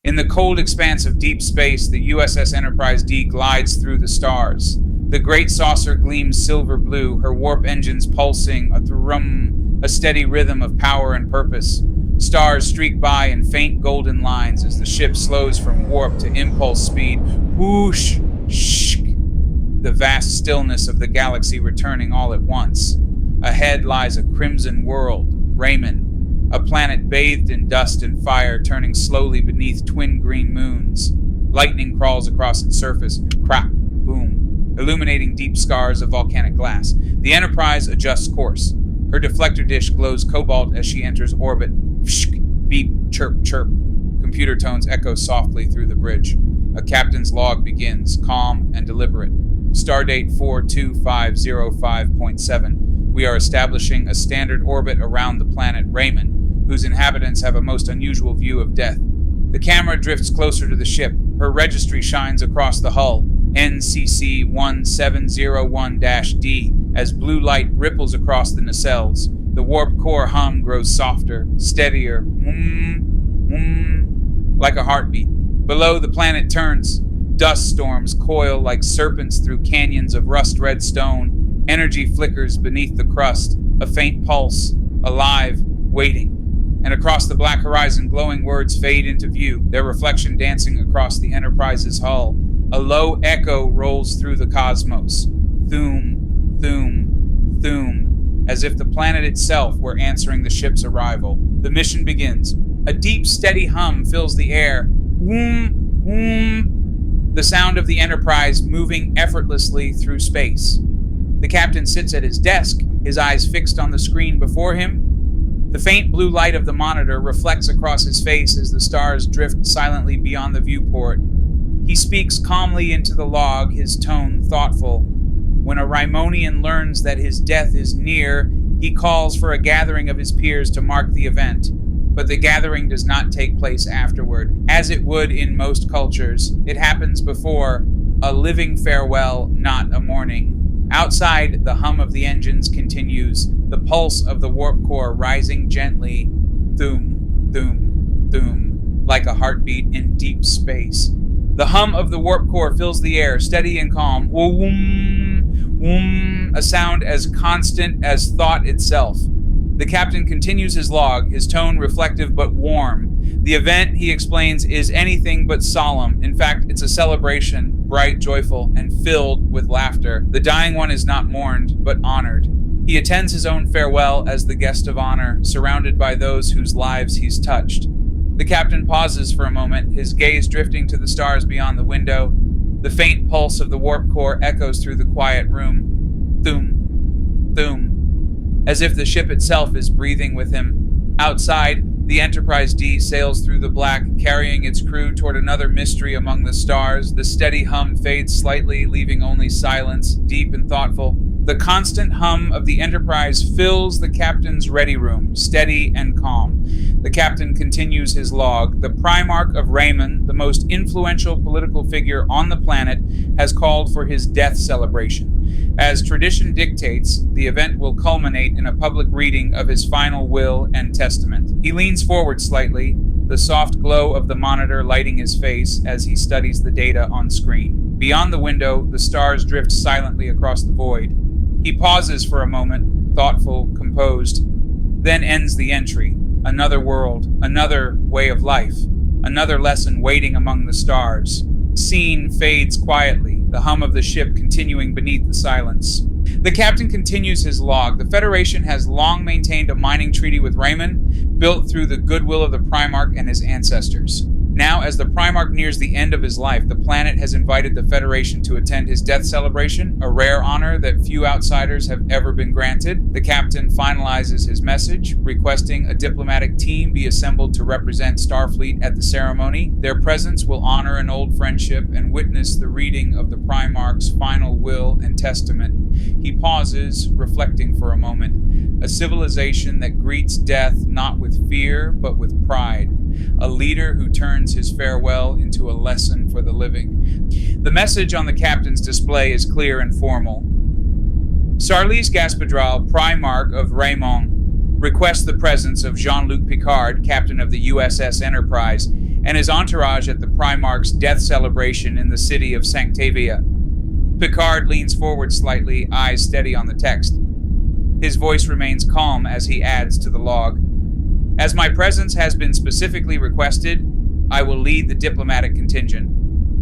In the cold expanse of deep space, the USS Enterprise D glides through the stars. The great saucer gleams silver blue, her warp engines pulsing a thrum, a steady rhythm of power and purpose. Stars streak by in faint golden lines as the ship slows from warp to impulse speed. Whoosh, shh, the vast stillness of the galaxy returning all at once. Ahead lies a crimson world, Raimon, a planet bathed in dust and fire, turning slowly beneath twin green moons. Lightning crawls across its surface, crack, boom, illuminating deep scars of volcanic glass. The Enterprise adjusts course. Her deflector dish glows cobalt as she enters orbit. Beep, chirp, chirp. Computer tones echo softly through the bridge. A captain's log begins, calm and deliberate. Stardate 42505.7. We are establishing a standard orbit around the planet Raimon, whose inhabitants have a most unusual view of death. The camera drifts closer to the ship. Her registry shines across the hull, NCC 1701-D, as blue light ripples across the nacelles. The warp core hum grows softer, steadier, like a heartbeat. Below, the planet turns. Dust storms coil like serpents through canyons of rust-red stone. Energy flickers beneath the crust, a faint pulse, alive, waiting. And across the black horizon, glowing words fade into view, their reflection dancing across the Enterprise's hull. A low echo rolls through the cosmos. Thoom, thoom, thoom, as if the planet itself were answering the ship's arrival. The mission begins. A deep, steady hum fills the air. Whoom, whoom. The sound of the Enterprise moving effortlessly through space. The captain sits at his desk, his eyes fixed on the screen before him. The faint blue light of the monitor reflects across his face as the stars drift silently beyond the viewport. He speaks calmly into the log, his tone thoughtful. When a Raimonian learns that his death is near, he calls for a gathering of his peers to mark the event. But the gathering does not take place afterward, as it would in most cultures. It happens before, a living farewell, not a mourning. Outside, the hum of the engines continues, the pulse of the warp core rising gently, thoom, thoom, thoom, like a heartbeat in deep space. The hum of the warp core fills the air, steady and calm, woom, woom, a sound as constant as thought itself. The captain continues his log, his tone reflective but warm. The event, he explains, is anything but solemn. In fact, it's a celebration, bright, joyful, and filled with laughter. The dying one is not mourned, but honored. He attends his own farewell as the guest of honor, surrounded by those whose lives he's touched. The captain pauses for a moment, his gaze drifting to the stars beyond the window. The faint pulse of the warp core echoes through the quiet room. Thoom, thoom, as if the ship itself is breathing with him. Outside, the Enterprise D sails through the black, carrying its crew toward another mystery among the stars. The steady hum fades slightly, leaving only silence, deep and thoughtful. The constant hum of the Enterprise fills the captain's ready room, steady and calm. The captain continues his log. The Primarch of Raimon, the most influential political figure on the planet, has called for his death celebration. As tradition dictates, the event will culminate in a public reading of his final will and testament. He leans forward slightly, the soft glow of the monitor lighting his face as he studies the data on screen. Beyond the window, the stars drift silently across the void. He pauses for a moment, thoughtful, composed, then ends the entry. Another world, another way of life, another lesson waiting among the stars. Scene fades quietly, the hum of the ship continuing beneath the silence. The captain continues his log. The Federation has long maintained a mining treaty with Raimon, built through the goodwill of the Primarch and his ancestors. Now, as the Primarch nears the end of his life, the planet has invited the Federation to attend his death celebration, a rare honor that few outsiders have ever been granted. The captain finalizes his message, requesting a diplomatic team be assembled to represent Starfleet at the ceremony. Their presence will honor an old friendship and witness the reading of the Primarch's final will and testament. He pauses, reflecting for a moment. A civilization that greets death not with fear, but with pride. A leader who turns his farewell into a lesson for the living. The message on the captain's display is clear and formal. Sarlis Gaspadral, Primarch of Raimon, requests the presence of Jean-Luc Picard, captain of the USS Enterprise. and his entourage at the Primarch's death celebration in the city of Sanctavia. Picard leans forward slightly, eyes steady on the text. His voice remains calm as he adds to the log. As my presence has been specifically requested, I will lead the diplomatic contingent.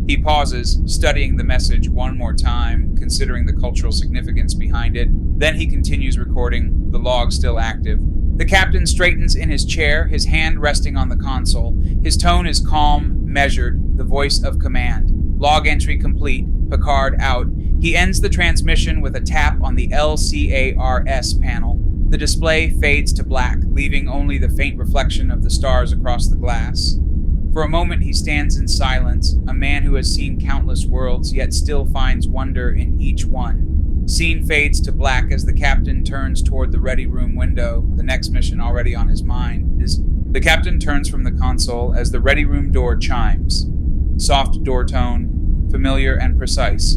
He pauses, studying the message one more time, considering the cultural significance behind it. Then he continues recording, the log still active. The captain straightens in his chair, his hand resting on the console. His tone is calm, measured, the voice of command. Log entry complete, Picard out. He ends the transmission with a tap on the LCARS panel. The display fades to black, leaving only the faint reflection of the stars across the glass. For a moment he stands in silence, a man who has seen countless worlds, yet still finds wonder in each one. Scene fades to black as the captain turns toward the ready room window, the next mission already on his mind. The captain turns from the console as the ready room door chimes. Soft door tone, familiar and precise.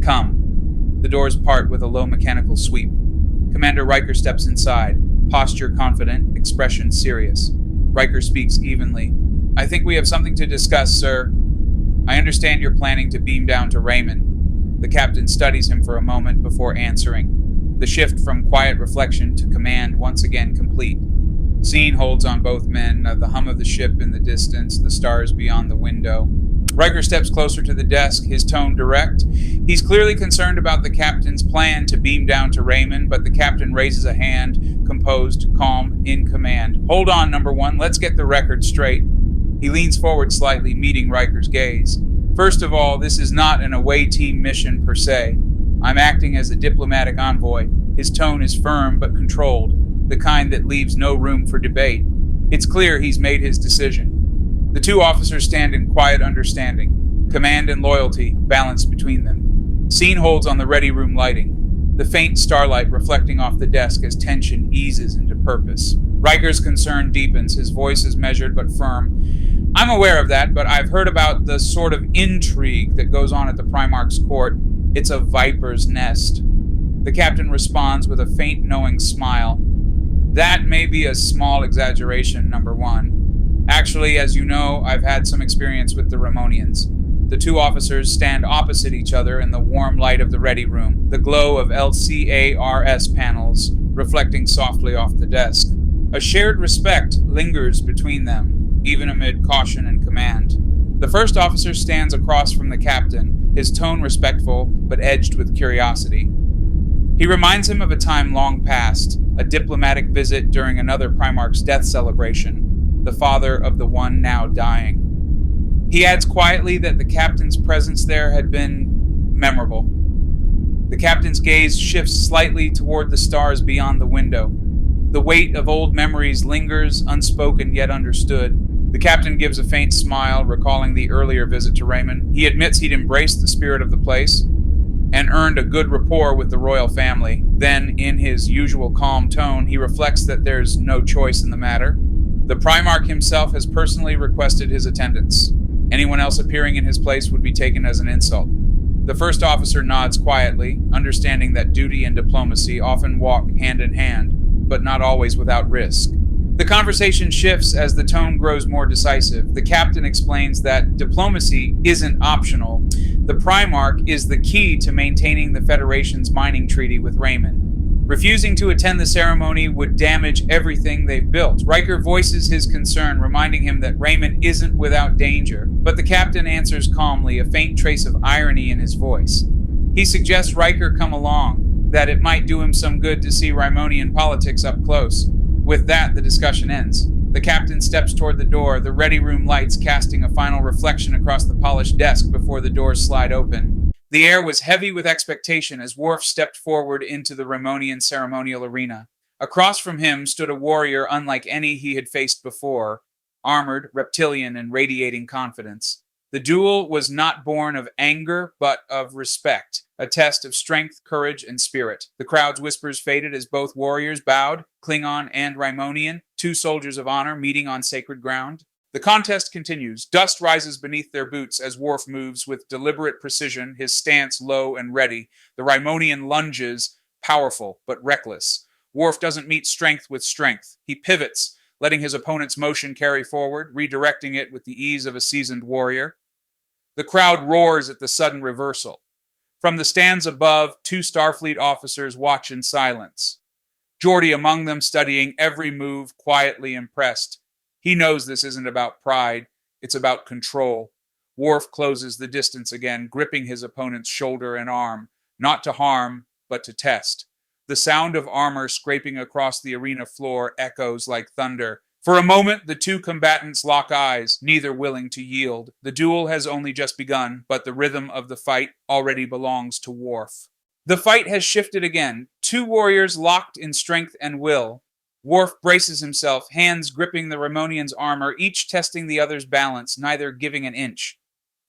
Come. The doors part with a low mechanical sweep. Commander Riker steps inside, posture confident, expression serious. Riker speaks evenly. I think we have something to discuss, sir. I understand you're planning to beam down to Raimon. The captain studies him for a moment before answering. The shift from quiet reflection to command once again complete. Scene holds on both men, the hum of the ship in the distance, the stars beyond the window. Riker steps closer to the desk, his tone direct. He's clearly concerned about the captain's plan to beam down to Raimon, but the captain raises a hand, composed, calm, in command. Hold on, number one, let's get the record straight. He leans forward slightly, meeting Riker's gaze. First of all, this is not an away team mission per se. I'm acting as a diplomatic envoy. His tone is firm but controlled, the kind that leaves no room for debate. It's clear he's made his decision. The two officers stand in quiet understanding, command and loyalty balanced between them. Scene holds on the ready room lighting, the faint starlight reflecting off the desk as tension eases into purpose. Riker's concern deepens, his voice is measured but firm. I'm aware of that, but I've heard about the sort of intrigue that goes on at the Primarch's court. It's a viper's nest. The captain responds with a faint knowing smile. That may be a small exaggeration, number one. Actually, as you know, I've had some experience with the Raimonians. The two officers stand opposite each other in the warm light of the ready room, the glow of LCARS panels reflecting softly off the desk. A shared respect lingers between them, even amid caution and command. The first officer stands across from the captain, his tone respectful but edged with curiosity. He reminds him of a time long past, a diplomatic visit during another Primarch's death celebration, the father of the one now dying. He adds quietly that the captain's presence there had been memorable. The captain's gaze shifts slightly toward the stars beyond the window. The weight of old memories lingers, unspoken yet understood. The captain gives a faint smile, recalling the earlier visit to Raimon. He admits he'd embraced the spirit of the place and earned a good rapport with the royal family. Then, in his usual calm tone, he reflects that there's no choice in the matter. The Primarch himself has personally requested his attendance. Anyone else appearing in his place would be taken as an insult. The first officer nods quietly, understanding that duty and diplomacy often walk hand in hand, but not always without risk. The conversation shifts as the tone grows more decisive. The captain explains that diplomacy isn't optional. The Primarch is the key to maintaining the Federation's mining treaty with Raimon. Refusing to attend the ceremony would damage everything they've built. Riker voices his concern, reminding him that Raimon isn't without danger, but the captain answers calmly, a faint trace of irony in his voice. He suggests Riker come along, that it might do him some good to see Raimonian politics up close. With that, the discussion ends. The captain steps toward the door, the ready room lights casting a final reflection across the polished desk before the doors slide open. The air was heavy with expectation as Worf stepped forward into the Raimonian ceremonial arena. Across from him stood a warrior unlike any he had faced before, armored, reptilian, and radiating confidence. The duel was not born of anger, but of respect, a test of strength, courage, and spirit. The crowd's whispers faded as both warriors bowed, Klingon and Raimonian, two soldiers of honor meeting on sacred ground. The contest continues. Dust rises beneath their boots as Worf moves with deliberate precision, his stance low and ready. The Raimonian lunges, powerful but reckless. Worf doesn't meet strength with strength. He pivots, letting his opponent's motion carry forward, redirecting it with the ease of a seasoned warrior. The crowd roars at the sudden reversal. From the stands above, two Starfleet officers watch in silence. Geordi among them, studying every move, quietly impressed. He knows this isn't about pride, it's about control. Worf closes the distance again, gripping his opponent's shoulder and arm, not to harm, but to test. The sound of armor scraping across the arena floor echoes like thunder. For a moment, the two combatants lock eyes, neither willing to yield. The duel has only just begun, but the rhythm of the fight already belongs to Worf. The fight has shifted again, two warriors locked in strength and will. Worf braces himself, hands gripping the Raimonian's armor, each testing the other's balance, neither giving an inch.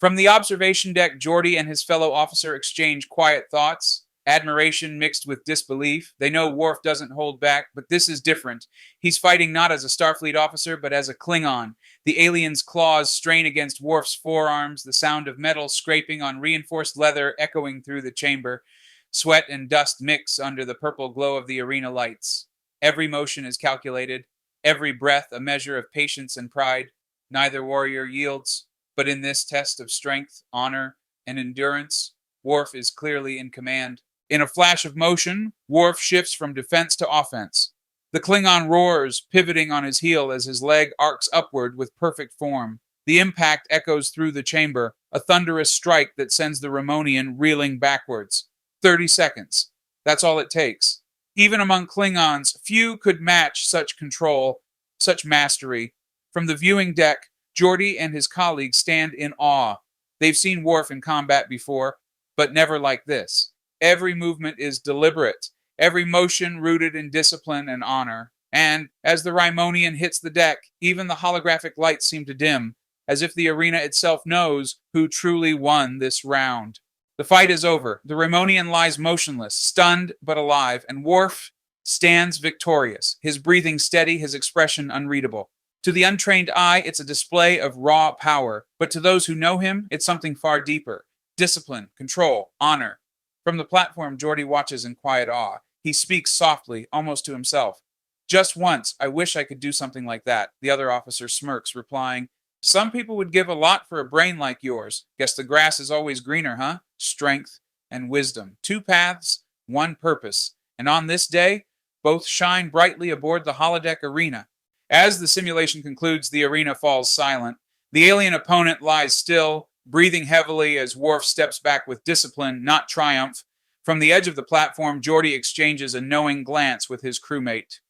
From the observation deck, Geordi and his fellow officer exchange quiet thoughts, admiration mixed with disbelief. They know Worf doesn't hold back, but this is different. He's fighting not as a Starfleet officer, but as a Klingon. The alien's claws strain against Worf's forearms, the sound of metal scraping on reinforced leather echoing through the chamber. Sweat and dust mix under the purple glow of the arena lights. Every motion is calculated, every breath a measure of patience and pride. Neither warrior yields, but in this test of strength, honor, and endurance, Worf is clearly in command. In a flash of motion, Worf shifts from defense to offense. The Klingon roars, pivoting on his heel as his leg arcs upward with perfect form. The impact echoes through the chamber, a thunderous strike that sends the Raimonian reeling backwards. 30 seconds. That's all it takes. Even among Klingons, few could match such control, such mastery. From the viewing deck, Geordi and his colleagues stand in awe. They've seen Worf in combat before, but never like this. Every movement is deliberate, every motion rooted in discipline and honor. And as the Raimonian hits the deck, even the holographic lights seem to dim, as if the arena itself knows who truly won this round. The fight is over. The Raimonian lies motionless, stunned but alive, and Worf stands victorious, his breathing steady, his expression unreadable. To the untrained eye, it's a display of raw power, but to those who know him, it's something far deeper. Discipline, control, honor. From the platform, Geordi watches in quiet awe. He speaks softly, almost to himself. Just once, I wish I could do something like that. The other officer smirks, replying, some people would give a lot for a brain like yours. Guess the grass is always greener, huh? Strength and wisdom. Two paths, one purpose. And on this day, both shine brightly aboard the holodeck arena. As the simulation concludes, the arena falls silent. The alien opponent lies still, breathing heavily as Worf steps back with discipline, not triumph. From the edge of the platform, Geordi exchanges a knowing glance with his crewmate.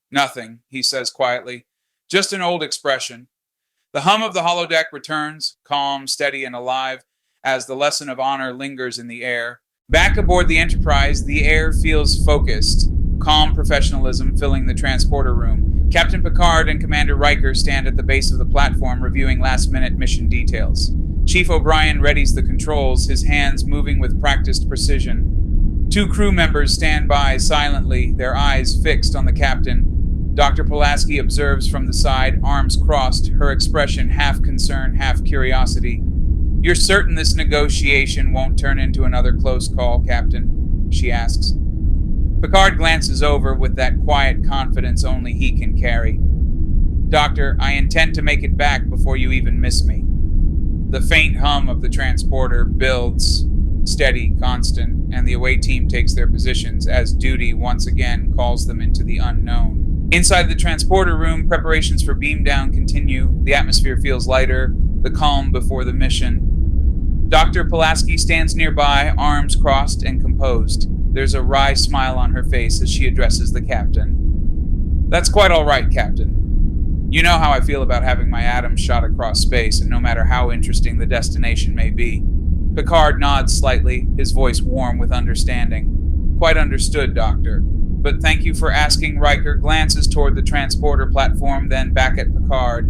Nothing, he says quietly. Just an old expression. The hum of the holodeck returns, calm, steady, and alive, as the lesson of honor lingers in the air. Back aboard the Enterprise, the air feels focused, calm professionalism filling the transporter room. Captain Picard and Commander Riker stand at the base of the platform reviewing last-minute mission details. Chief O'Brien readies the controls, his hands moving with practiced precision. Two crew members stand by silently, their eyes fixed on the captain. Dr. Pulaski observes from the side, arms crossed, her expression half concern, half curiosity. You're certain this negotiation won't turn into another close call, Captain? She asks. Picard glances over with that quiet confidence only he can carry. Doctor, I intend to make it back before you even miss me. The faint hum of the transporter builds, steady, constant, and the away team takes their positions as duty once again calls them into the unknown. Inside the transporter room, preparations for beam down continue. The atmosphere feels lighter, the calm before the mission. Dr. Pulaski stands nearby, arms crossed and composed. There's a wry smile on her face as she addresses the captain. That's quite all right, Captain. You know how I feel about having my atoms shot across space, and no matter how interesting the destination may be. Picard nods slightly, his voice warm with understanding. Quite understood, Doctor. But thank you for asking. Riker glances toward the transporter platform, then back at Picard.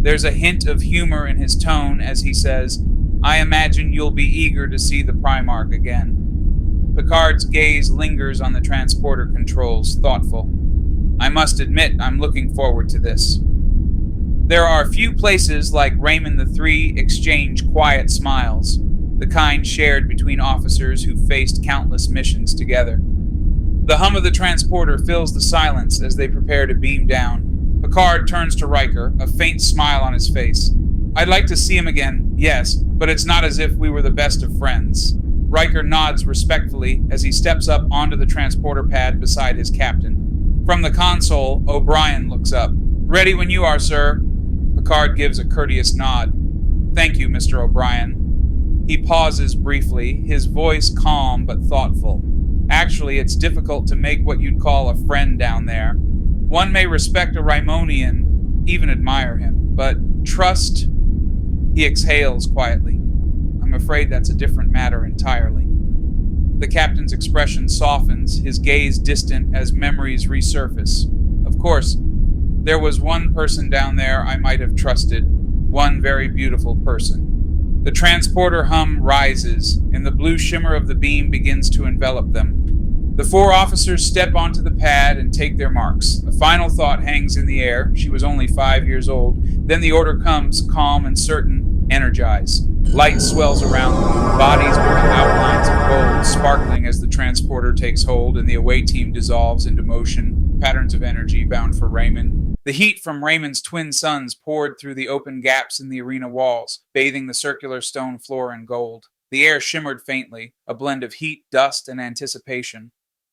There's a hint of humor in his tone as he says, I imagine you'll be eager to see the Primarch again. Picard's gaze lingers on the transporter controls, thoughtful. I must admit, I'm looking forward to this. There are few places like Raimon the Three exchange quiet smiles, the kind shared between officers who faced countless missions together. The hum of the transporter fills the silence as they prepare to beam down. Picard turns to Riker, a faint smile on his face. I'd like to see him again, yes, but it's not as if we were the best of friends. Riker nods respectfully as he steps up onto the transporter pad beside his captain. From the console, O'Brien looks up. Ready when you are, sir. Picard gives a courteous nod. Thank you, Mr. O'Brien. He pauses briefly, his voice calm but thoughtful. Actually, it's difficult to make what you'd call a friend down there. One may respect a Raimonian, even admire him, but trust? He exhales quietly. I'm afraid that's a different matter entirely. The captain's expression softens, his gaze distant as memories resurface. Of course, there was one person down there I might have trusted, one very beautiful person. The transporter hum rises, and the blue shimmer of the beam begins to envelop them. The four officers step onto the pad and take their marks. A final thought hangs in the air. She was only 5 years old. Then the order comes, calm and certain, energize. Light swells around them, bodies become outlines of gold, sparkling as the transporter takes hold and the away team dissolves into motion, patterns of energy bound for Raimon. The heat from Raimon's twin suns poured through the open gaps in the arena walls, bathing the circular stone floor in gold. The air shimmered faintly, a blend of heat, dust, and anticipation.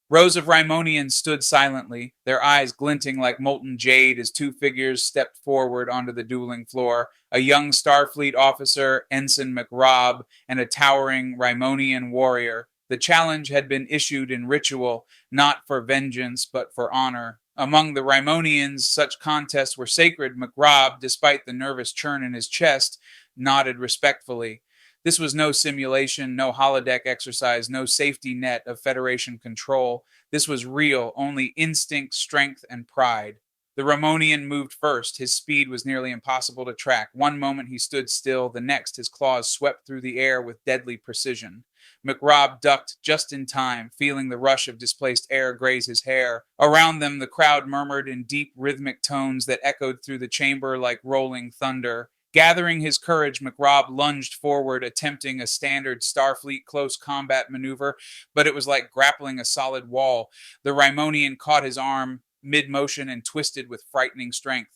Rows of Raimonians stood silently, their eyes glinting like molten jade as two figures stepped forward onto the dueling floor, a young Starfleet officer, Ensign McRobb, and a towering Raimonian warrior. The challenge had been issued in ritual, not for vengeance, but for honor. Among the Raimonians, such contests were sacred. McRobb, despite the nervous churn in his chest, nodded respectfully. This was no simulation, no holodeck exercise, no safety net of Federation control. This was real, only instinct, strength, and pride. The Raimonian moved first. His speed was nearly impossible to track. One moment he stood still, the next his claws swept through the air with deadly precision. McRobb ducked just in time, feeling the rush of displaced air graze his hair. Around them, the crowd murmured in deep, rhythmic tones that echoed through the chamber like rolling thunder. Gathering his courage, McRobb lunged forward, attempting a standard Starfleet close combat maneuver, but it was like grappling a solid wall. The Raimonian caught his arm mid-motion and twisted with frightening strength.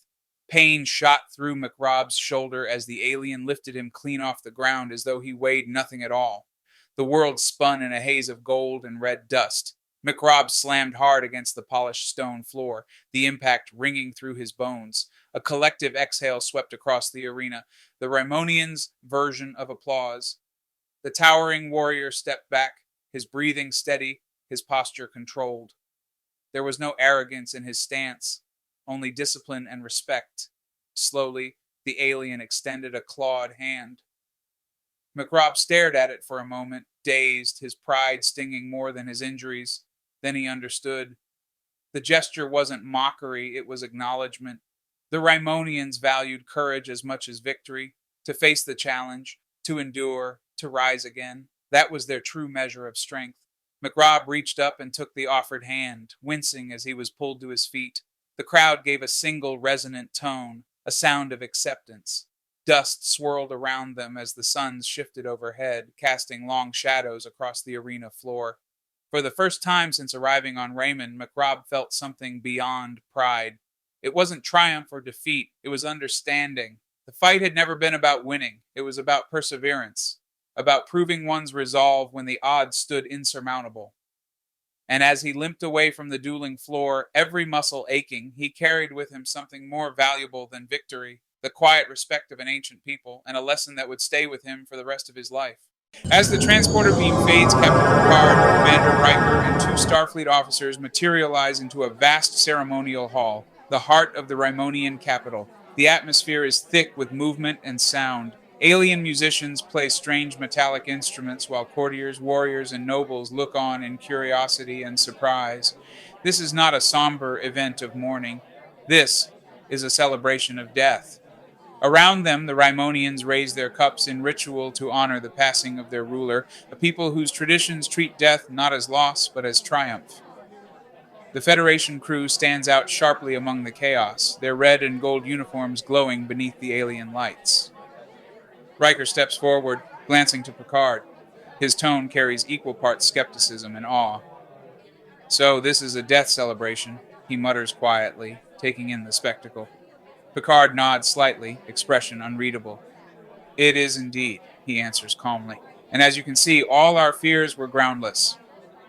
Pain shot through McRobb's shoulder as the alien lifted him clean off the ground as though he weighed nothing at all. The world spun in a haze of gold and red dust. McRobb slammed hard against the polished stone floor, the impact ringing through his bones. A collective exhale swept across the arena, the Raimonians' version of applause. The towering warrior stepped back, his breathing steady, his posture controlled. There was no arrogance in his stance, only discipline and respect. Slowly, the alien extended a clawed hand. McRobb stared at it for a moment, dazed, his pride stinging more than his injuries. Then he understood. The gesture wasn't mockery, it was acknowledgement. The Raimonians valued courage as much as victory, to face the challenge, to endure, to rise again. That was their true measure of strength. McRobb reached up and took the offered hand, wincing as he was pulled to his feet. The crowd gave a single resonant tone, a sound of acceptance. Dust swirled around them as the suns shifted overhead, casting long shadows across the arena floor. For the first time since arriving on Raimon, McRobb felt something beyond pride. It wasn't triumph or defeat, it was understanding. The fight had never been about winning, it was about perseverance, about proving one's resolve when the odds stood insurmountable. And as he limped away from the dueling floor, every muscle aching, he carried with him something more valuable than victory, the quiet respect of an ancient people, and a lesson that would stay with him for the rest of his life. As the transporter beam fades, Captain Picard, Commander Riker, and two Starfleet officers materialize into a vast ceremonial hall, the heart of the Raimonian capital. The atmosphere is thick with movement and sound. Alien musicians play strange metallic instruments while courtiers, warriors, and nobles look on in curiosity and surprise. This is not a somber event of mourning. This is a celebration of death. Around them, the Raimonians raise their cups in ritual to honor the passing of their ruler, a people whose traditions treat death not as loss, but as triumph. The Federation crew stands out sharply among the chaos, their red and gold uniforms glowing beneath the alien lights. Riker steps forward, glancing to Picard. His tone carries equal parts skepticism and awe. So this is a death celebration, he mutters quietly. taking in the spectacle. Picard nods slightly, expression unreadable. It is indeed, he answers calmly. And as you can see, all our fears were groundless.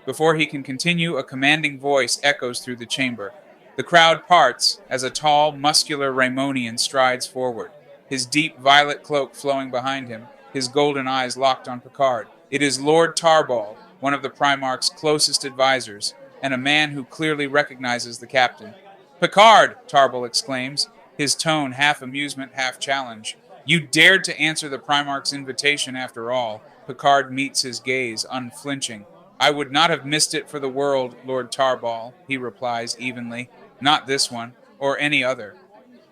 Before he can continue, a commanding voice echoes through the chamber. The crowd parts as a tall, muscular Raimonian strides forward, his deep violet cloak flowing behind him, his golden eyes locked on Picard. It is Lord Tarball, one of the Primarch's closest advisors, and a man who clearly recognizes the captain. Picard! Tarball exclaims, his tone half amusement, half challenge. You dared to answer the Primarch's invitation after all. Picard meets his gaze, unflinching. I would not have missed it for the world, Lord Tarball, he replies evenly. Not this one, or any other.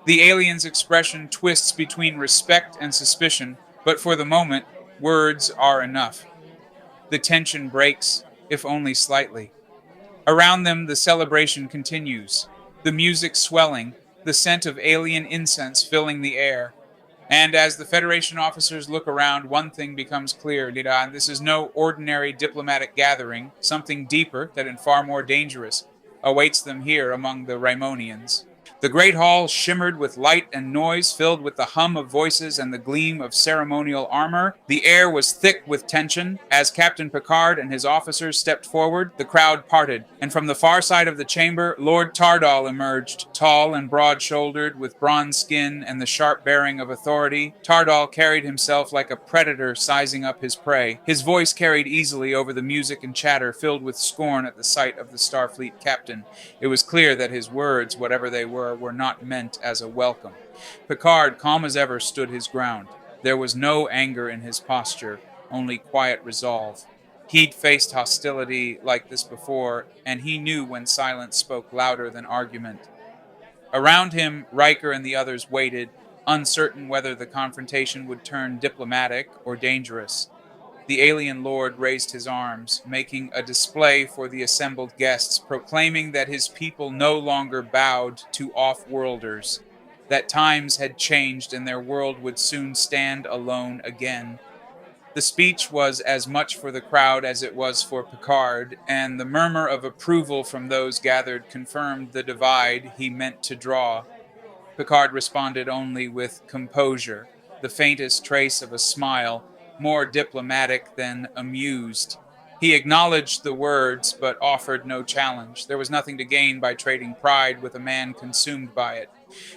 The alien's expression twists between respect and suspicion, but for the moment, words are enough. The tension breaks, if only slightly. Around them, the celebration continues, the music swelling, the scent of alien incense filling the air. And as the Federation officers look around, one thing becomes clear, Lira. This is no ordinary diplomatic gathering. Something deeper, that and far more dangerous, awaits them here among the Raimonians. The great hall shimmered with light and noise, filled with the hum of voices and the gleam of ceremonial armor. The air was thick with tension. As Captain Picard and his officers stepped forward, the crowd parted, and from the far side of the chamber, Lord Tardal emerged, tall and broad-shouldered, with bronze skin and the sharp bearing of authority. Tardal carried himself like a predator sizing up his prey. His voice carried easily over the music and chatter, filled with scorn at the sight of the Starfleet captain. It was clear that his words, whatever they were not meant as a welcome. Picard, calm as ever, stood his ground. There was no anger in his posture, only quiet resolve. He'd faced hostility like this before, and he knew when silence spoke louder than argument. Around him, Riker and the others waited, uncertain whether the confrontation would turn diplomatic or dangerous. The alien lord raised his arms, making a display for the assembled guests, proclaiming that his people no longer bowed to off-worlders, that times had changed and their world would soon stand alone again. The speech was as much for the crowd as it was for Picard, and the murmur of approval from those gathered confirmed the divide he meant to draw. Picard responded only with composure, the faintest trace of a smile, more diplomatic than amused. He acknowledged the words, but offered no challenge. There was nothing to gain by trading pride with a man consumed by it.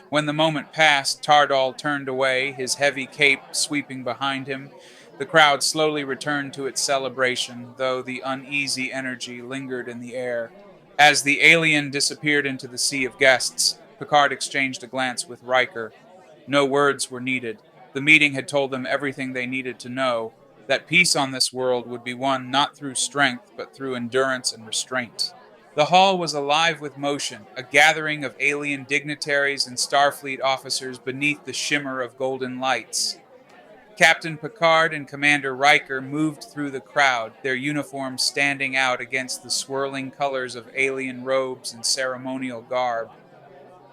When the moment passed, Tardal turned away, his heavy cape sweeping behind him. The crowd slowly returned to its celebration, though the uneasy energy lingered in the air. As the alien disappeared into the sea of guests, Picard exchanged a glance with Riker. No words were needed. The meeting had told them everything they needed to know, that peace on this world would be won not through strength, but through endurance and restraint. The hall was alive with motion, a gathering of alien dignitaries and Starfleet officers beneath the shimmer of golden lights. Captain Picard and Commander Riker moved through the crowd, their uniforms standing out against the swirling colors of alien robes and ceremonial garb.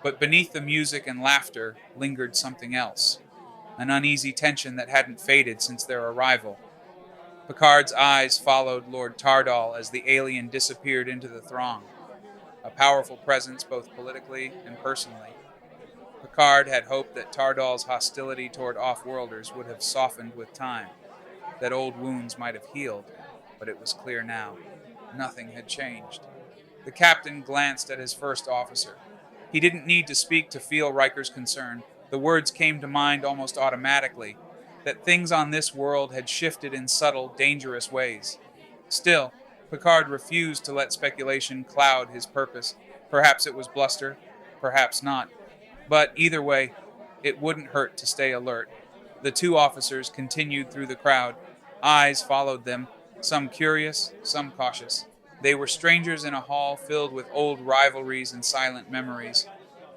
But beneath the music and laughter lingered something else, an uneasy tension that hadn't faded since their arrival. Picard's eyes followed Lord Tardal as the alien disappeared into the throng, a powerful presence both politically and personally. Picard had hoped that Tardal's hostility toward off-worlders would have softened with time, that old wounds might have healed, but it was clear now. Nothing had changed. The captain glanced at his first officer. He didn't need to speak to feel Riker's concern. The words came to mind almost automatically, that things on this world had shifted in subtle, dangerous ways. Still, Picard refused to let speculation cloud his purpose. Perhaps it was bluster, perhaps not. But either way, it wouldn't hurt to stay alert. The two officers continued through the crowd. Eyes followed them, some curious, some cautious. They were strangers in a hall filled with old rivalries and silent memories.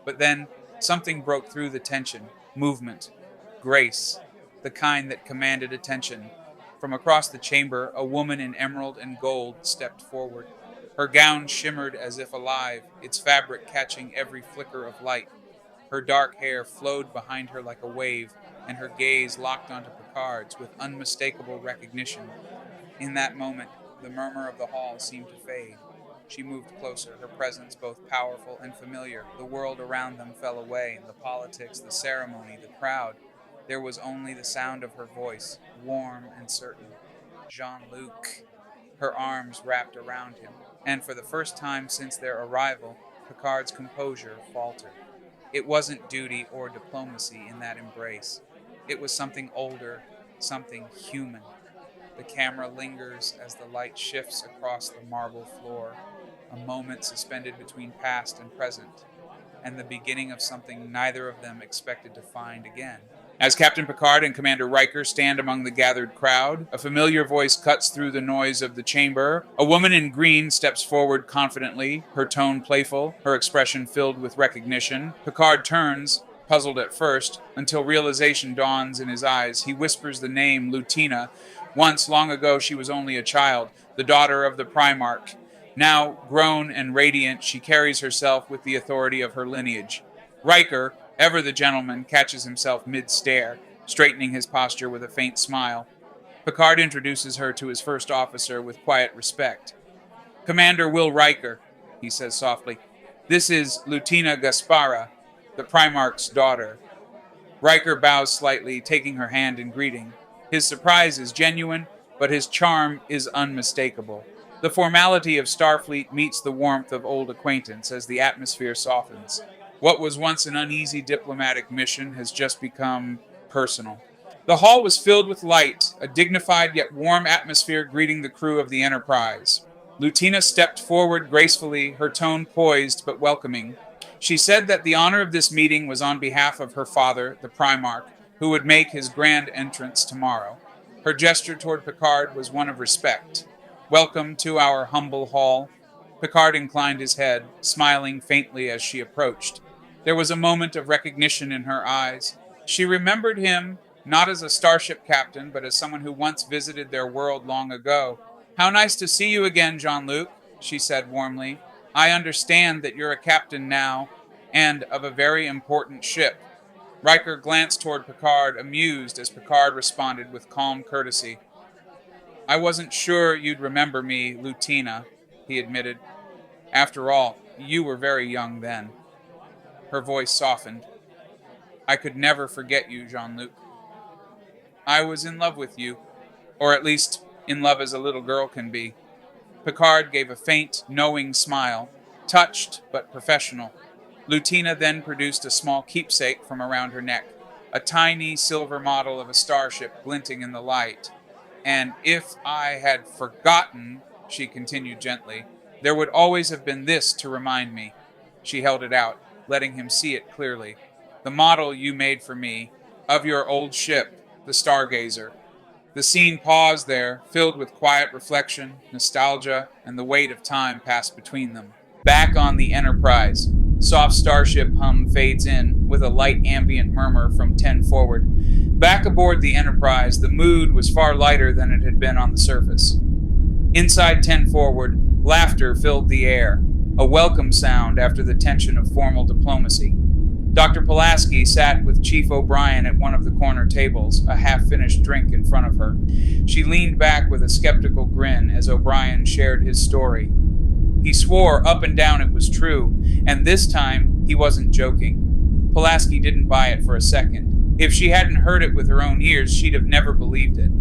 But then, something broke through the tension. Movement. Grace. The kind that commanded attention. From across the chamber, a woman in emerald and gold stepped forward. Her gown shimmered as if alive, its fabric catching every flicker of light. Her dark hair flowed behind her like a wave, and her gaze locked onto Picard's with unmistakable recognition. In that moment, the murmur of the hall seemed to fade. She moved closer, her presence both powerful and familiar. The world around them fell away, the politics, the ceremony, the crowd. There was only the sound of her voice, warm and certain. Jean-Luc. Her arms wrapped around him, and for the first time since their arrival, Picard's composure faltered. It wasn't duty or diplomacy in that embrace. It was something older, something human. The camera lingers as the light shifts across the marble floor, a moment suspended between past and present, and the beginning of something neither of them expected to find again. As Captain Picard and Commander Riker stand among the gathered crowd, a familiar voice cuts through the noise of the chamber. A woman in green steps forward confidently, her tone playful, her expression filled with recognition. Picard turns, puzzled at first, until realization dawns in his eyes. He whispers the name Lutina. Once, long ago, she was only a child, the daughter of the Primarch. Now, grown and radiant, she carries herself with the authority of her lineage. Riker, ever the gentleman, catches himself mid-stare, straightening his posture with a faint smile. Picard introduces her to his first officer with quiet respect. "Commander Will Riker," he says softly. "This is Lutina Gaspara, the Primarch's daughter." Riker bows slightly, taking her hand in greeting. His surprise is genuine, but his charm is unmistakable. The formality of Starfleet meets the warmth of old acquaintance as the atmosphere softens. What was once an uneasy diplomatic mission has just become personal. The hall was filled with light, a dignified yet warm atmosphere greeting the crew of the Enterprise. Lutina stepped forward gracefully, her tone poised but welcoming. She said that the honor of this meeting was on behalf of her father, the Primarch, who would make his grand entrance tomorrow. Her gesture toward Picard was one of respect. "Welcome to our humble hall." Picard inclined his head, smiling faintly as she approached. There was a moment of recognition in her eyes. She remembered him, not as a starship captain, but as someone who once visited their world long ago. "How nice to see you again, Jean-Luc," she said warmly. "I understand that you're a captain now, and of a very important ship." Riker glanced toward Picard, amused as Picard responded with calm courtesy. "I wasn't sure you'd remember me, Lutina," he admitted. "After all, you were very young then." Her voice softened. "I could never forget you, Jean-Luc. I was in love with you, or at least in love as a little girl can be." Picard gave a faint, knowing smile, touched but professional. Lutina then produced a small keepsake from around her neck, a tiny silver model of a starship glinting in the light. "And if I had forgotten," she continued gently, "there would always have been this to remind me." She held it out, letting him see it clearly. "The model you made for me, of your old ship, the Stargazer." The scene paused there, filled with quiet reflection, nostalgia, and the weight of time passed between them. Back on the Enterprise, soft starship hum fades in, with a light ambient murmur from 10 forward. Back aboard the Enterprise, the mood was far lighter than it had been on the surface. Inside 10 forward, laughter filled the air, a welcome sound after the tension of formal diplomacy. Dr. Pulaski sat with Chief O'Brien at one of the corner tables, a half-finished drink in front of her. She leaned back with a skeptical grin as O'Brien shared his story. He swore up and down it was true, and this time he wasn't joking. Pulaski didn't buy it for a second. If she hadn't heard it with her own ears, she'd have never believed it.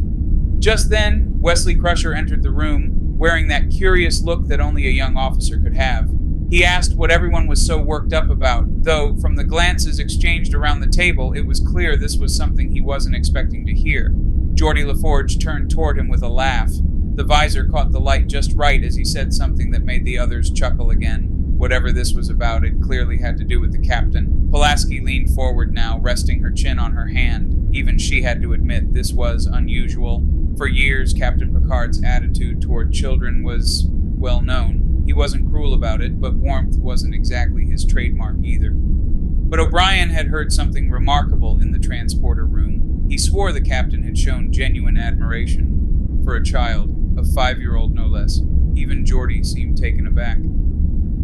Just then, Wesley Crusher entered the room, wearing that curious look that only a young officer could have. He asked what everyone was so worked up about, though from the glances exchanged around the table, it was clear this was something he wasn't expecting to hear. Geordi LaForge turned toward him with a laugh. The visor caught the light just right as he said something that made the others chuckle again. Whatever this was about, it clearly had to do with the captain. Pulaski leaned forward now, resting her chin on her hand. Even she had to admit this was unusual. For years, Captain Picard's attitude toward children was well known. He wasn't cruel about it, but warmth wasn't exactly his trademark either. But O'Brien had heard something remarkable in the transporter room. He swore the captain had shown genuine admiration for a child, a 5-year-old no less. Even Geordi seemed taken aback.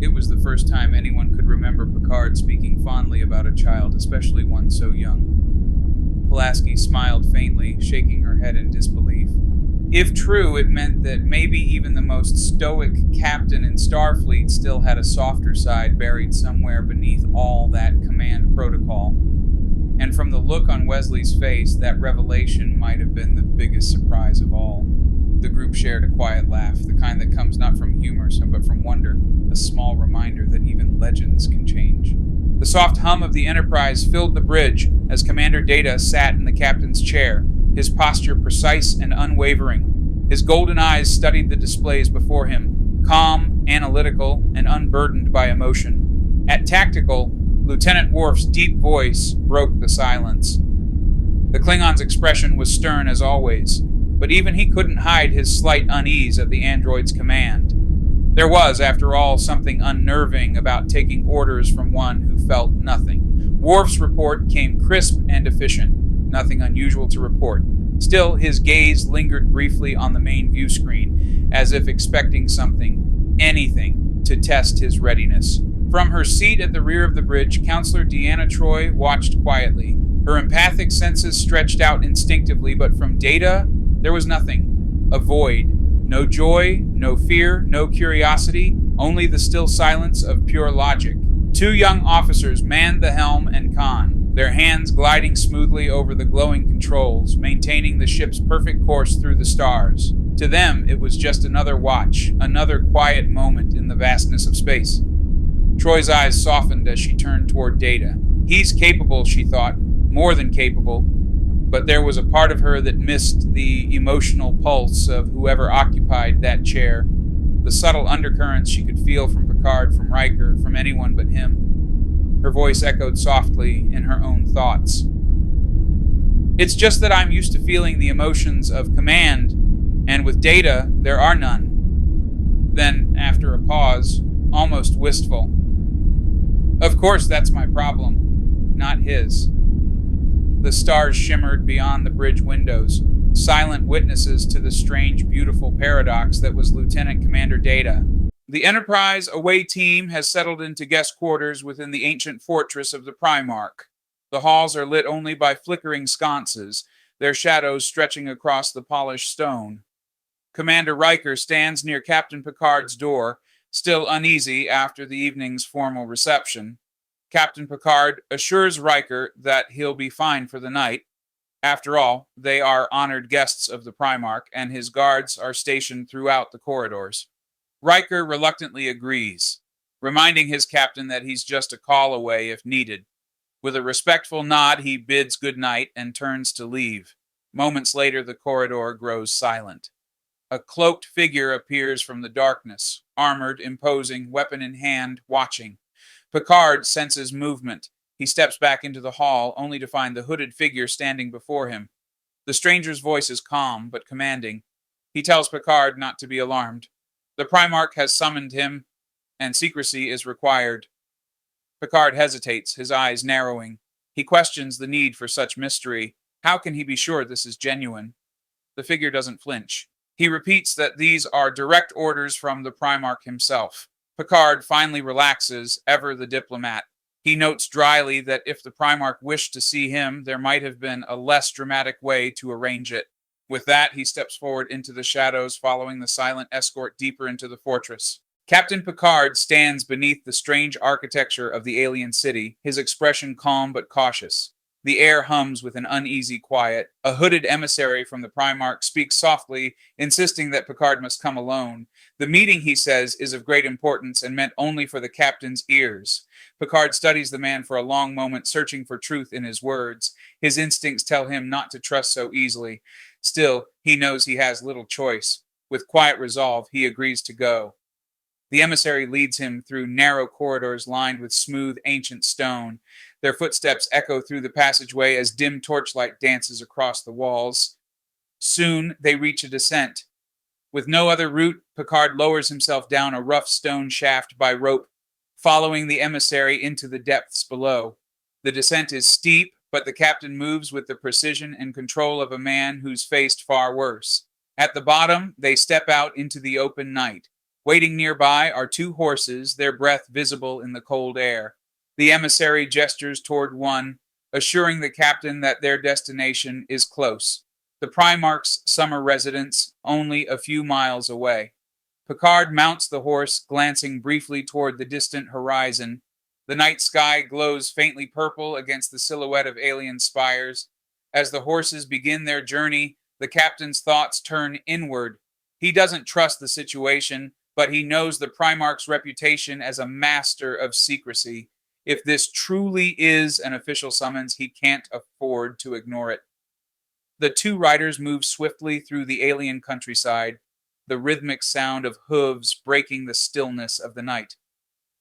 It was the first time anyone could remember Picard speaking fondly about a child, especially one so young. Pulaski smiled faintly, shaking her head in disbelief. If true, it meant that maybe even the most stoic captain in Starfleet still had a softer side buried somewhere beneath all that command protocol. And from the look on Wesley's face, that revelation might have been the biggest surprise of all. The group shared a quiet laugh, the kind that comes not from humor, but from wonder, a small reminder that even legends can change. The soft hum of the Enterprise filled the bridge as Commander Data sat in the captain's chair, his posture precise and unwavering. His golden eyes studied the displays before him, calm, analytical, and unburdened by emotion. At tactical, Lieutenant Worf's deep voice broke the silence. The Klingon's expression was stern as always, but even he couldn't hide his slight unease at the android's command. There was, after all, something unnerving about taking orders from one who felt nothing. Worf's report came crisp and efficient, nothing unusual to report. Still, his gaze lingered briefly on the main view screen, as if expecting something, anything, to test his readiness. From her seat at the rear of the bridge, Counselor Deanna Troi watched quietly. Her empathic senses stretched out instinctively, but from Data, there was nothing. A void. No joy, no fear, no curiosity, only the still silence of pure logic. Two young officers manned the helm and con, their hands gliding smoothly over the glowing controls, maintaining the ship's perfect course through the stars. To them, it was just another watch, another quiet moment in the vastness of space. Troy's eyes softened as she turned toward Data. He's capable, she thought, more than capable, but there was a part of her that missed the emotional pulse of whoever occupied that chair, the subtle undercurrents she could feel from Picard, from Riker, from anyone but him. Her voice echoed softly in her own thoughts. It's just that I'm used to feeling the emotions of command, and with Data, there are none. Then, after a pause, almost wistful. Of course, that's my problem, not his. The stars shimmered beyond the bridge windows, silent witnesses to the strange, beautiful paradox that was Lieutenant Commander Data. The Enterprise away team has settled into guest quarters within the ancient fortress of the Primarch. The halls are lit only by flickering sconces, their shadows stretching across the polished stone. Commander Riker stands near Captain Picard's door, still uneasy after the evening's formal reception. Captain Picard assures Riker that he'll be fine for the night. After all, they are honored guests of the Primarch, and his guards are stationed throughout the corridors. Riker reluctantly agrees, reminding his captain that he's just a call away if needed. With a respectful nod, he bids good night and turns to leave. Moments later, the corridor grows silent. A cloaked figure appears from the darkness, armored, imposing, weapon in hand, watching. Picard senses movement. He steps back into the hall, only to find the hooded figure standing before him. The stranger's voice is calm, but commanding. He tells Picard not to be alarmed. The Primarch has summoned him, and secrecy is required. Picard hesitates, his eyes narrowing. He questions the need for such mystery. How can he be sure this is genuine? The figure doesn't flinch. He repeats that these are direct orders from the Primarch himself. Picard finally relaxes, ever the diplomat. He notes dryly that if the Primarch wished to see him, there might have been a less dramatic way to arrange it. With that, he steps forward into the shadows, following the silent escort deeper into the fortress. Captain Picard stands beneath the strange architecture of the alien city, his expression calm but cautious. The air hums with an uneasy quiet. A hooded emissary from the Primarch speaks softly, insisting that Picard must come alone. The meeting, he says, is of great importance and meant only for the captain's ears. Picard studies the man for a long moment, searching for truth in his words. His instincts tell him not to trust so easily. Still, he knows he has little choice. With quiet resolve, he agrees to go. The emissary leads him through narrow corridors lined with smooth, ancient stone. Their footsteps echo through the passageway as dim torchlight dances across the walls. Soon they reach a descent. With no other route, Picard lowers himself down a rough stone shaft by rope, following the emissary into the depths below. The descent is steep, but the captain moves with the precision and control of a man who's faced far worse. At the bottom, they step out into the open night. Waiting nearby are two horses, their breath visible in the cold air. The emissary gestures toward one, assuring the captain that their destination is close. The Primarch's summer residence only a few miles away. Picard mounts the horse, glancing briefly toward the distant horizon. The night sky glows faintly purple against the silhouette of alien spires. As the horses begin their journey, the captain's thoughts turn inward. He doesn't trust the situation, but he knows the Primarch's reputation as a master of secrecy. If this truly is an official summons, he can't afford to ignore it. The two riders move swiftly through the alien countryside, the rhythmic sound of hooves breaking the stillness of the night.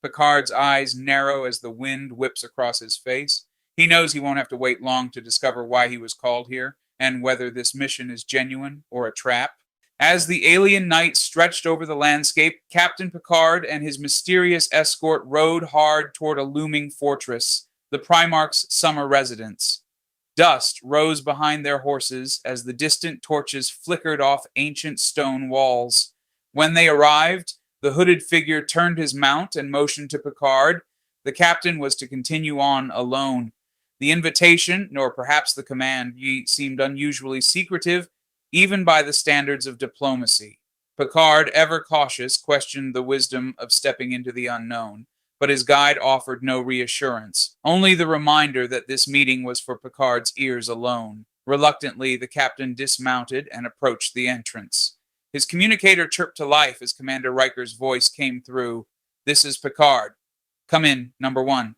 Picard's eyes narrow as the wind whips across his face. He knows he won't have to wait long to discover why he was called here and whether this mission is genuine or a trap. As the alien night stretched over the landscape, Captain Picard and his mysterious escort rode hard toward a looming fortress, the Primarch's summer residence. Dust rose behind their horses as the distant torches flickered off ancient stone walls. When they arrived, the hooded figure turned his mount and motioned to Picard. The captain was to continue on alone. The invitation, nor perhaps the command, seemed unusually secretive, even by the standards of diplomacy. Picard, ever cautious, questioned the wisdom of stepping into the unknown, but his guide offered no reassurance, only the reminder that this meeting was for Picard's ears alone. Reluctantly, the captain dismounted and approached the entrance. His communicator chirped to life as Commander Riker's voice came through. "This is Picard. Come in, number 1.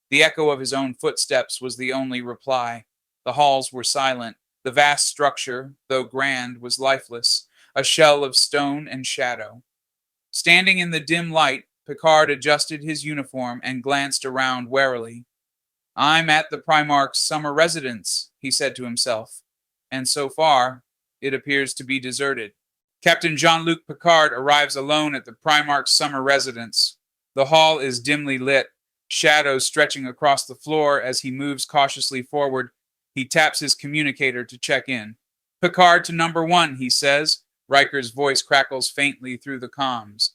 The echo of his own footsteps was the only reply. The halls were silent. The vast structure, though grand, was lifeless, a shell of stone and shadow. Standing in the dim light, Picard adjusted his uniform and glanced around warily. "I'm at the Primarch's summer residence," he said to himself, "and so far, it appears to be deserted." Captain Jean-Luc Picard arrives alone at the Primarch's summer residence. The hall is dimly lit, shadows stretching across the floor as he moves cautiously forward. He taps his communicator to check in. "Picard to number 1, he says. Riker's voice crackles faintly through the comms.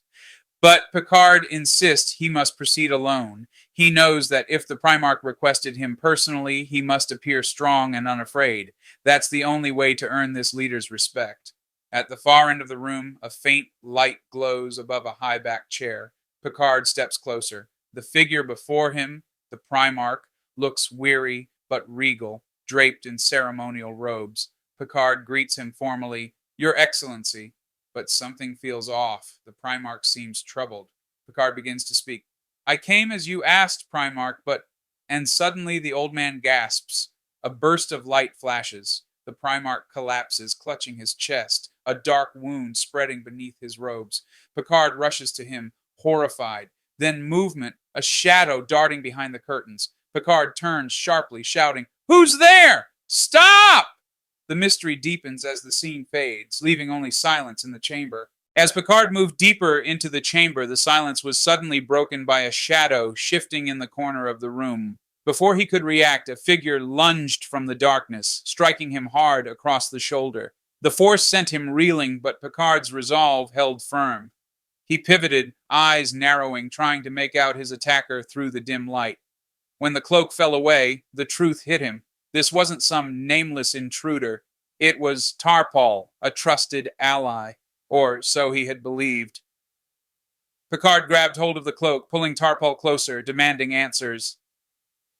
But Picard insists he must proceed alone. He knows that if the Primarch requested him personally, he must appear strong and unafraid. That's the only way to earn this leader's respect. At the far end of the room, a faint light glows above a high-backed chair. Picard steps closer. The figure before him, the Primarch, looks weary but regal, draped in ceremonial robes. Picard greets him formally, "Your Excellency." But something feels off. The Primarch seems troubled. Picard begins to speak. "I came as you asked, Primarch, but..." And suddenly the old man gasps. A burst of light flashes. The Primarch collapses, clutching his chest, a dark wound spreading beneath his robes. Picard rushes to him, horrified. Then movement, a shadow darting behind the curtains. Picard turns sharply, shouting, "Who's there? Stop!" The mystery deepens as the scene fades, leaving only silence in the chamber. As Picard moved deeper into the chamber, the silence was suddenly broken by a shadow shifting in the corner of the room. Before he could react, a figure lunged from the darkness, striking him hard across the shoulder. The force sent him reeling, but Picard's resolve held firm. He pivoted, eyes narrowing, trying to make out his attacker through the dim light. When the cloak fell away, the truth hit him. This wasn't some nameless intruder. It was Tarpal, a trusted ally, or so he had believed. Picard grabbed hold of the cloak, pulling Tarpal closer, demanding answers.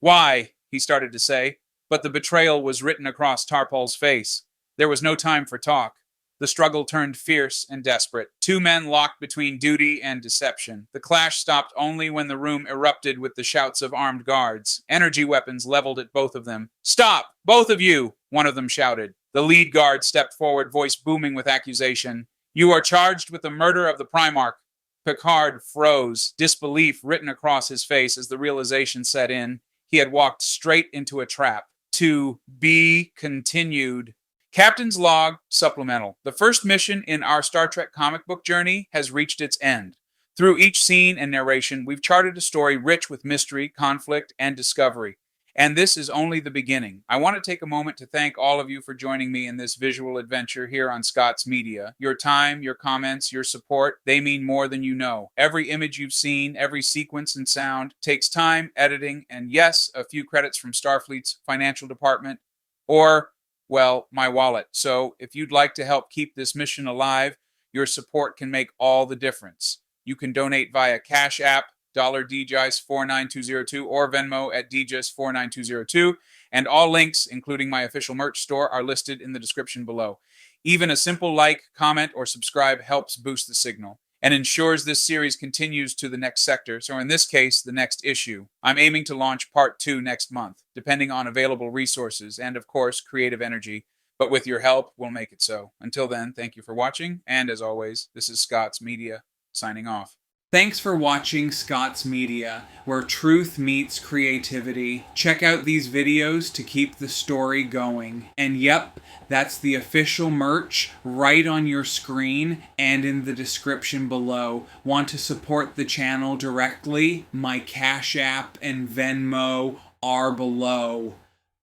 "Why?" he started to say, but the betrayal was written across Tarpal's face. There was no time for talk. The struggle turned fierce and desperate. Two men locked between duty and deception. The clash stopped only when the room erupted with the shouts of armed guards, energy weapons leveled at both of them. "Stop! Both of you!" one of them shouted. The lead guard stepped forward, voice booming with accusation. "You are charged with the murder of the Primarch." Picard froze, disbelief written across his face as the realization set in. He had walked straight into a trap. To be continued. Captain's Log Supplemental. The first mission in our Star Trek comic book journey has reached its end. Through each scene and narration, we've charted a story rich with mystery, conflict, and discovery. And this is only the beginning. I want to take a moment to thank all of you for joining me in this visual adventure here on Scott's Media. Your time, your comments, your support, they mean more than you know. Every image you've seen, every sequence and sound takes time, editing, and yes, a few credits from Starfleet's financial department or, well, my wallet. So if you'd like to help keep this mission alive, your support can make all the difference. You can donate via Cash App, $DJICE49202 or Venmo at DJICE49202, and all links, including my official merch store, are listed in the description below. Even a simple like, comment, or subscribe helps boost the signal and ensures this series continues to the next sector, so in this case, the next issue. I'm aiming to launch part 2 next month, depending on available resources and, of course, creative energy. But with your help, we'll make it so. Until then, thank you for watching, and as always, this is Scott's Media, signing off. Thanks for watching Scott's Media, where truth meets creativity. Check out these videos to keep the story going. And yep, that's the official merch right on your screen and in the description below. Want to support the channel directly? My Cash App and Venmo are below.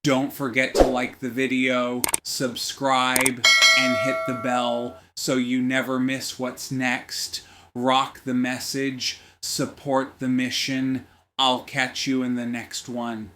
Don't forget to like the video, subscribe, and hit the bell so you never miss what's next. Rock the message, support the mission. I'll catch you in the next one.